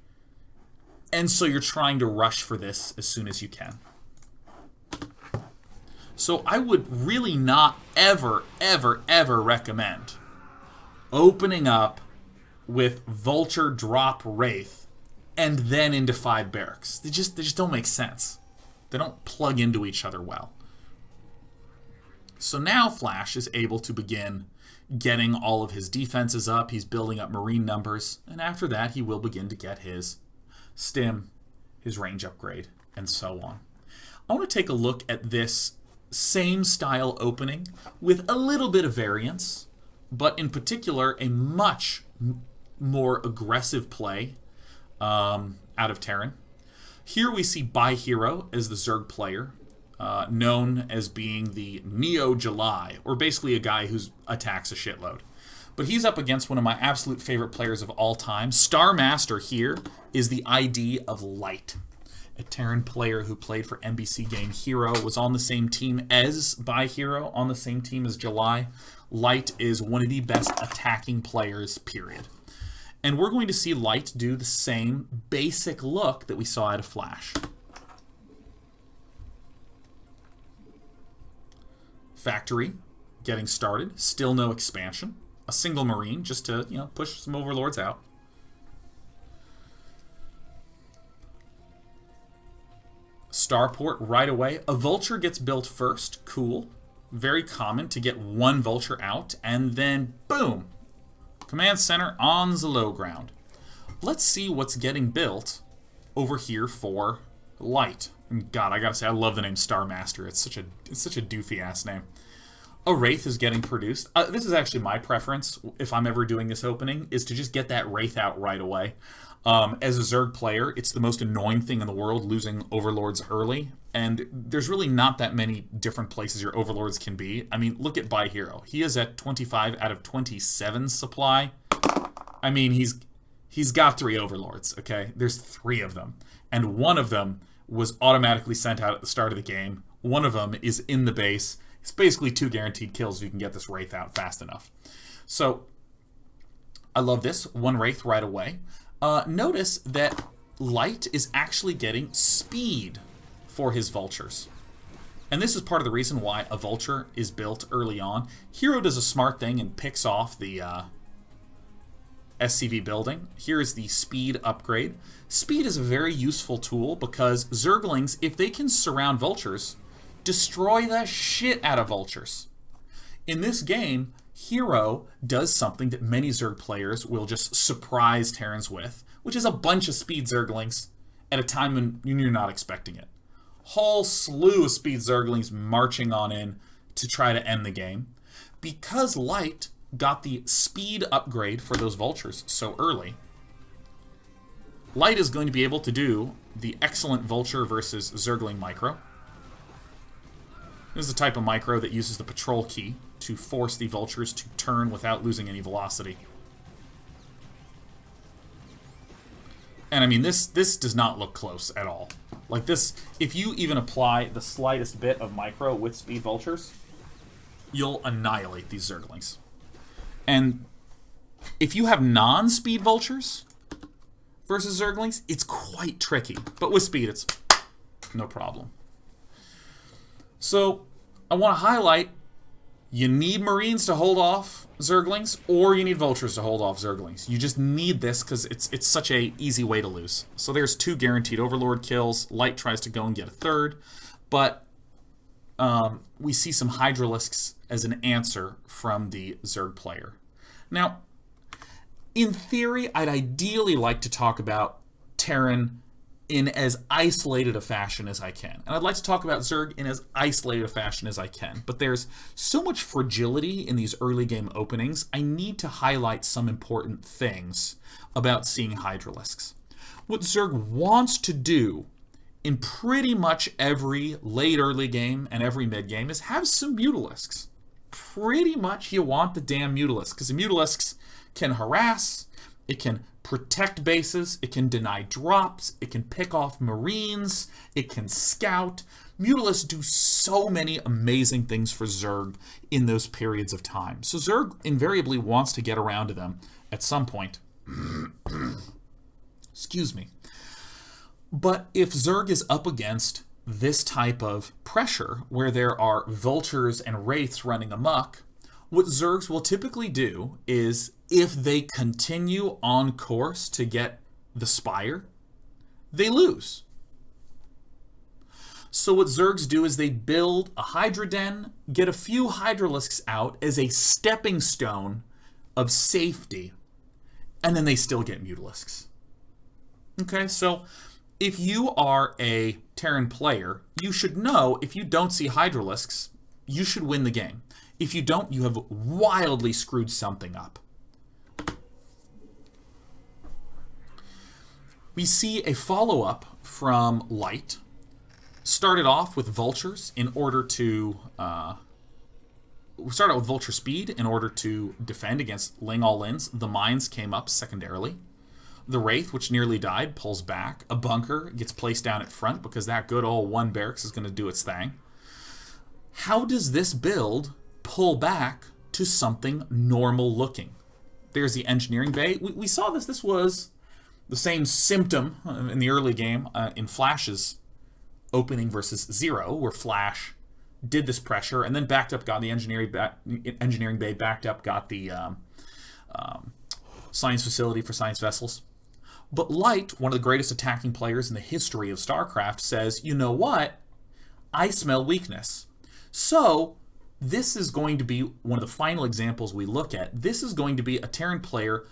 And so you're trying to rush for this as soon as you can. So I would really not ever, ever, ever recommend opening up with Vulture drop Wraith and then into 5-barracks. They just don't make sense. They don't plug into each other well. So now Flash is able to begin getting all of his defenses up. He's building up Marine numbers. And after that, he will begin to get his stim, his range upgrade, and so on. I want to take a look at this same style opening with a little bit of variance, but in particular, a much more aggressive play out of Terran. Here we see By Hero as the Zerg player, known as being the Neo July, or basically a guy who attacks a shitload. But he's up against one of my absolute favorite players of all time. Star Master here is the ID of Light, a Terran player who played for NBC Game Hero, was on the same team as By Hero, on the same team as July. Light is one of the best attacking players, period. And we're going to see Light do the same basic look that we saw out of Flash. Factory getting started, still no expansion. A single Marine just to, push some overlords out. Starport right away. A Vulture gets built first, cool. very common to get one vulture out, and then boom, command center on the low ground. Let's see what's getting built over here for light. And God, I gotta say, I love the name Star Master. It's such a doofy ass name. A wraith is getting produced. This is actually my preference if I'm ever doing this opening, is to just get that wraith out right away. As a Zerg player, it's the most annoying thing in the world, losing overlords early. And there's really not that many different places your overlords can be. I mean, look at By Hero. He is at 25 out of 27 supply. I mean, he's got 3 overlords, okay? There's 3 of them. And one of them was automatically sent out at the start of the game. One of them is in the base. It's basically 2 guaranteed kills if you can get this wraith out fast enough. So, I love this. 1 wraith right away. Notice that Light is actually getting speed for his vultures. And this is part of the reason why a vulture is built early on. Hero does a smart thing and picks off the SCV building. Here is the speed upgrade. Speed is a very useful tool because Zerglings, if they can surround vultures, destroy the shit out of vultures. In this game, Hero does something that many Zerg players will just surprise Terrans with, which is a bunch of speed Zerglings at a time when you're not expecting it. Whole slew of speed Zerglings marching on in to try to end the game. Because Light got the speed upgrade for those vultures so early, Light is going to be able to do the excellent vulture versus Zergling micro. This is the type of micro that uses the patrol key to force the vultures to turn without losing any velocity. And I mean, this does not look close at all. Like this, if you even apply the slightest bit of micro with speed vultures, you'll annihilate these Zerglings. And if you have non-speed vultures versus Zerglings, it's quite tricky. But with speed, it's no problem. So, I want to highlight, you need Marines to hold off Zerglings, or you need Vultures to hold off Zerglings. You just need this because it's such a easy way to lose. So there's 2 guaranteed Overlord kills. Light tries to go and get a 3rd, but we see some Hydralisks as an answer from the Zerg player. Now, in theory, I'd ideally like to talk about Terran in as isolated a fashion as I can. And I'd like to talk about Zerg in as isolated a fashion as I can. But there's so much fragility in these early game openings, I need to highlight some important things about seeing Hydralisks. What Zerg wants to do in pretty much every late early game and every mid game is have some Mutalisks. Pretty much you want the damn Mutalisks, because the Mutalisks can harass, it can protect bases, it can deny drops, it can pick off Marines, it can scout. Mutalisks do so many amazing things for Zerg in those periods of time. So Zerg invariably wants to get around to them at some point. Excuse me. But if Zerg is up against this type of pressure, where there are vultures and wraiths running amok, what Zergs will typically do is, if they continue on course to get the Spire, they lose. So what Zergs do is they build a Hydra Den, get a few Hydralisks out as a stepping stone of safety, and then they still get Mutalisks. Okay, so if you are a Terran player, you should know if you don't see Hydralisks, you should win the game. If you don't, you have wildly screwed something up. We see a follow-up from Light. Started off with Vultures in order to... we started out with Vulture Speed in order to defend against Ling All-Ins. The Mines came up secondarily. The Wraith, which nearly died, pulls back. A Bunker gets placed down at front because that good old 1 barracks is going to do its thing. How does this build pull back to something normal looking? There's the engineering bay. We saw this. This was the same symptom in the early game in Flash's opening versus Zero, where Flash did this pressure and then backed up, got the engineering bay, backed up, got the science facility for science vessels. But Light, one of the greatest attacking players in the history of StarCraft, says, you know what? I smell weakness. So this is going to be one of the final examples we look at. This is going to be a Terran player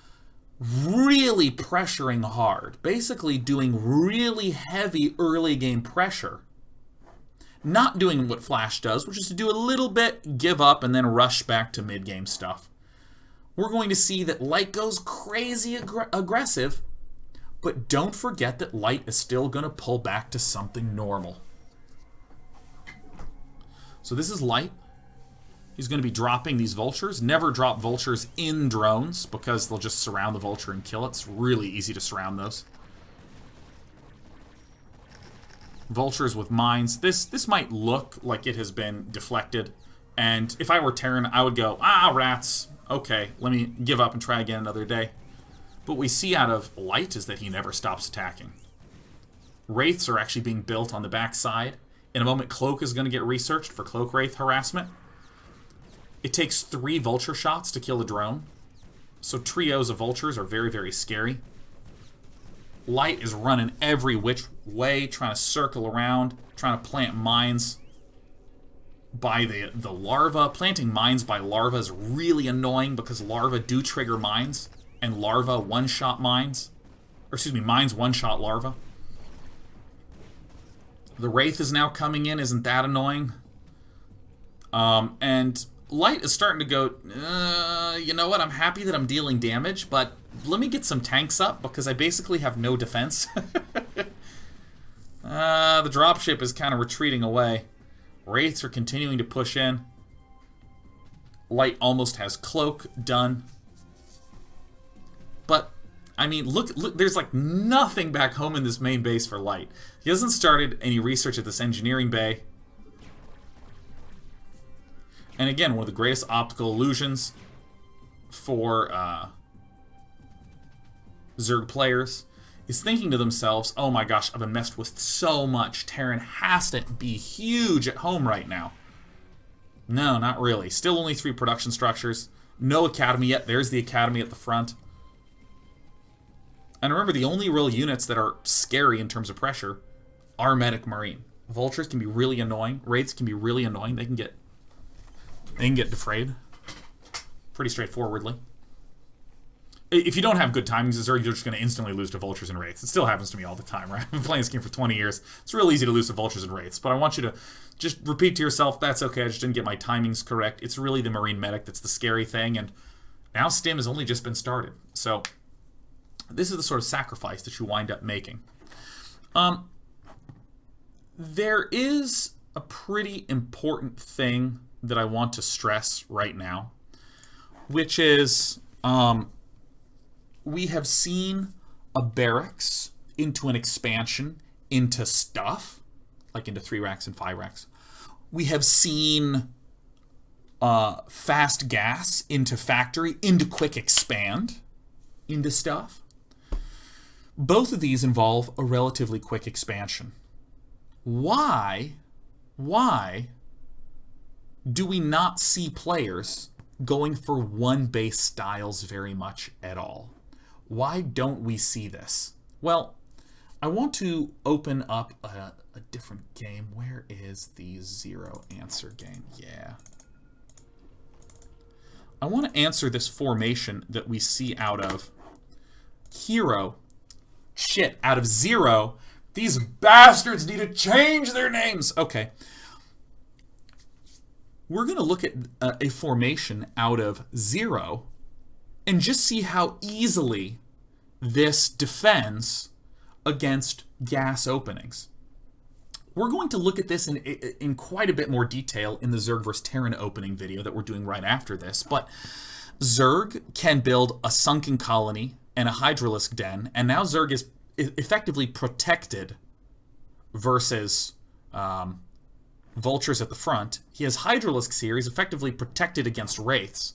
really pressuring hard, basically doing really heavy early game pressure. Not doing what Flash does, which is to do a little bit, give up, and then rush back to mid-game stuff. We're going to see that Light goes crazy aggressive, but don't forget that Light is still going to pull back to something normal. So this is Light. He's going to be dropping these vultures. Never drop vultures in drones because they'll just surround the vulture and kill it. It's really easy to surround those. Vultures with mines. This might look like it has been deflected. And if I were Terran, I would go, rats. Okay, let me give up and try again another day. But what we see out of Light is that he never stops attacking. Wraiths are actually being built on the back side. In a moment, Cloak is going to get researched for Cloak Wraith harassment. It takes 3 vulture shots to kill a drone. So trios of vultures are very, very scary. Light is running every which way, trying to circle around, trying to plant mines by the larva. Planting mines by larva is really annoying because larva do trigger mines, and larva one-shot mines. Or excuse me, mines one-shot larva. The Wraith is now coming in, isn't that annoying? And Light is starting to go, you know what, I'm happy that I'm dealing damage, but let me get some tanks up because I basically have no defense. The dropship is kind of retreating away. Wraiths are continuing to push in. Light almost has Cloak done. But, I mean, look, there's like nothing back home in this main base for Light. He hasn't started any research at this engineering bay. And again, one of the greatest optical illusions for Zerg players is thinking to themselves, oh my gosh, I've been messed with so much. Terran has to be huge at home right now. No, not really. Still only 3 production structures. No academy yet. There's the academy at the front. And remember, the only real units that are scary in terms of pressure are Medic Marine. Vultures can be really annoying. Wraiths can be really annoying. They can get defrayed pretty straightforwardly. If you don't have good timings as Zerg, you're just going to instantly lose to Vultures and Wraiths. It still happens to me all the time, right? I've been playing this game for 20 years. It's real easy to lose to Vultures and Wraiths, but I want you to just repeat to yourself, that's okay, I just didn't get my timings correct. It's really the Marine Medic that's the scary thing, and now Stim has only just been started. So this is the sort of sacrifice that you wind up making. There is a pretty important thing that I want to stress right now, which is we have seen a barracks into an expansion into stuff, like into 3-racks and 5-racks. We have seen fast gas into factory, into quick expand, into stuff. Both of these involve a relatively quick expansion. Why do we not see players going for one base styles very much at all? Why don't we see this? Well, I want to open up a different game. Where is the zero answer game? Yeah. I want to answer this formation that we see out of Hero. Shit, out of Zero. These bastards need to change their names. Okay. We're going to look at a formation out of Zero and just see how easily this defends against gas openings. We're going to look at this in quite a bit more detail in the Zerg vs. Terran opening video that we're doing right after this, but Zerg can build a sunken colony and a hydralisk den, and now Zerg is effectively protected versus vultures at the front. He has hydralisks here. He's effectively protected against wraiths.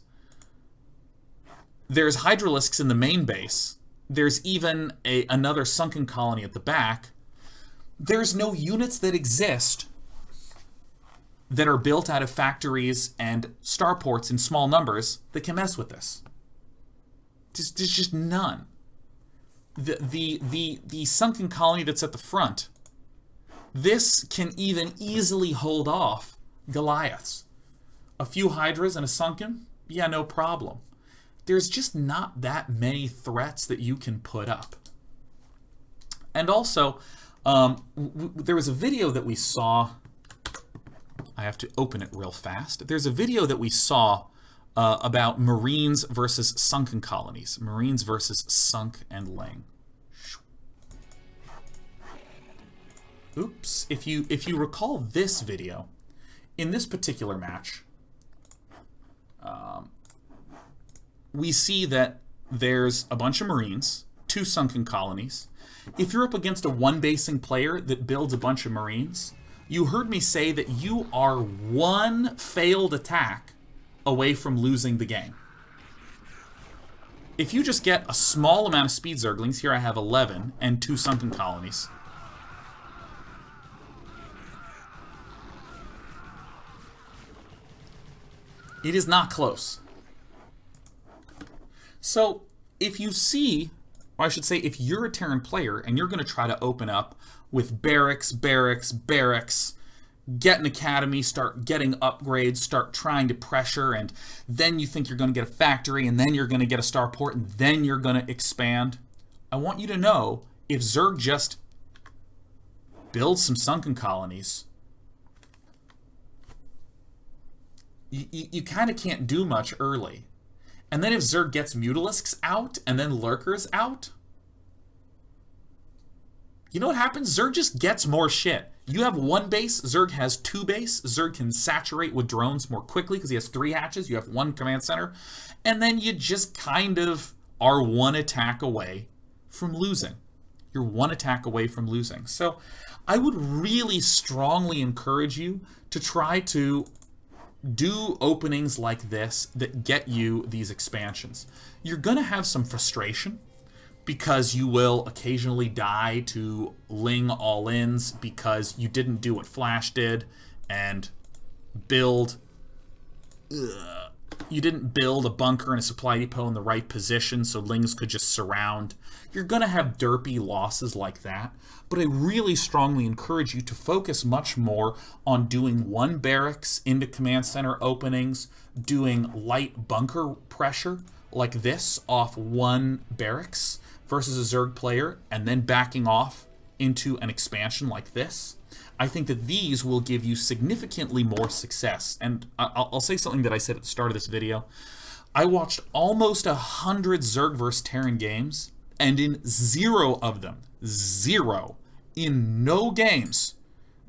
There's hydralisks in the main base. There's even another sunken colony at the back. There's no units that exist that are built out of factories and starports in small numbers that can mess with this. There's just none. The sunken colony that's at the front, this can even easily hold off Goliaths. A few Hydras and a Sunken? Yeah, no problem. There's just not that many threats that you can put up. And also, there was a video that we saw. I have to open it real fast. There's a video that we saw about Marines versus Sunken colonies. Marines versus Sunk and Ling. Oops. If you recall this video, in this particular match, we see that there's a bunch of Marines, 2 Sunken colonies. If you're up against a one-basing player that builds a bunch of Marines, you heard me say that you are 1 failed attack away from losing the game. If you just get a small amount of speed Zerglings, here I have 11, and 2 Sunken colonies. It is not close. So, if you see, or I should say, if you're a Terran player and you're going to try to open up with barracks, barracks, barracks, get an academy, start getting upgrades, start trying to pressure, and then you think you're going to get a factory, and then you're going to get a starport, and then you're going to expand, I want you to know, if Zerg just builds some Sunken colonies, you kind of can't do much early. And then if Zerg gets Mutalisks out and then Lurkers out, you know what happens? Zerg just gets more shit. You have 1 base, Zerg has 2 base. Zerg can saturate with drones more quickly because he has 3 hatches. You have 1 command center. And then you just kind of are 1 attack away from losing. You're 1 attack away from losing. So I would really strongly encourage you to try to do openings like this that get you these expansions. You're going to have some frustration because you will occasionally die to Ling all-ins because you didn't do what Flash did and build... You didn't build a bunker and a supply depot in the right position so Lings could just surround. You're going to have derpy losses like that, but I really strongly encourage you to focus much more on doing 1 barracks into command center openings, doing light bunker pressure like this off 1 barracks versus a Zerg player, and then backing off into an expansion like this. I think that these will give you significantly more success. And I'll say something that I said at the start of this video. I watched almost 100 Zerg vs. Terran games, and in 0 of them, 0, in no games,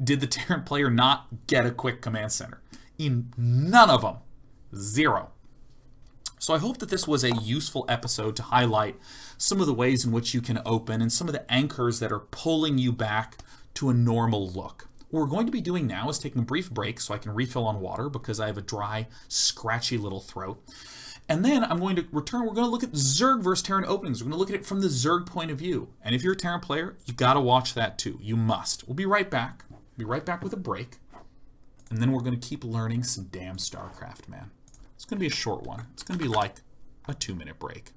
did the Terran player not get a quick command center. In none of them. 0. So I hope that this was a useful episode to highlight some of the ways in which you can open and some of the anchors that are pulling you back to a normal look. What we're going to be doing now is taking a brief break so I can refill on water because I have a dry, scratchy little throat. And then I'm going to return. We're going to look at Zerg versus Terran openings. We're going to look at it from the Zerg point of view. And if you're a Terran player, you got to watch that too. You must. We'll be right back. Be right back with a break. And then we're going to keep learning some damn StarCraft, man. It's going to be a short one. It's going to be like a 2-minute break.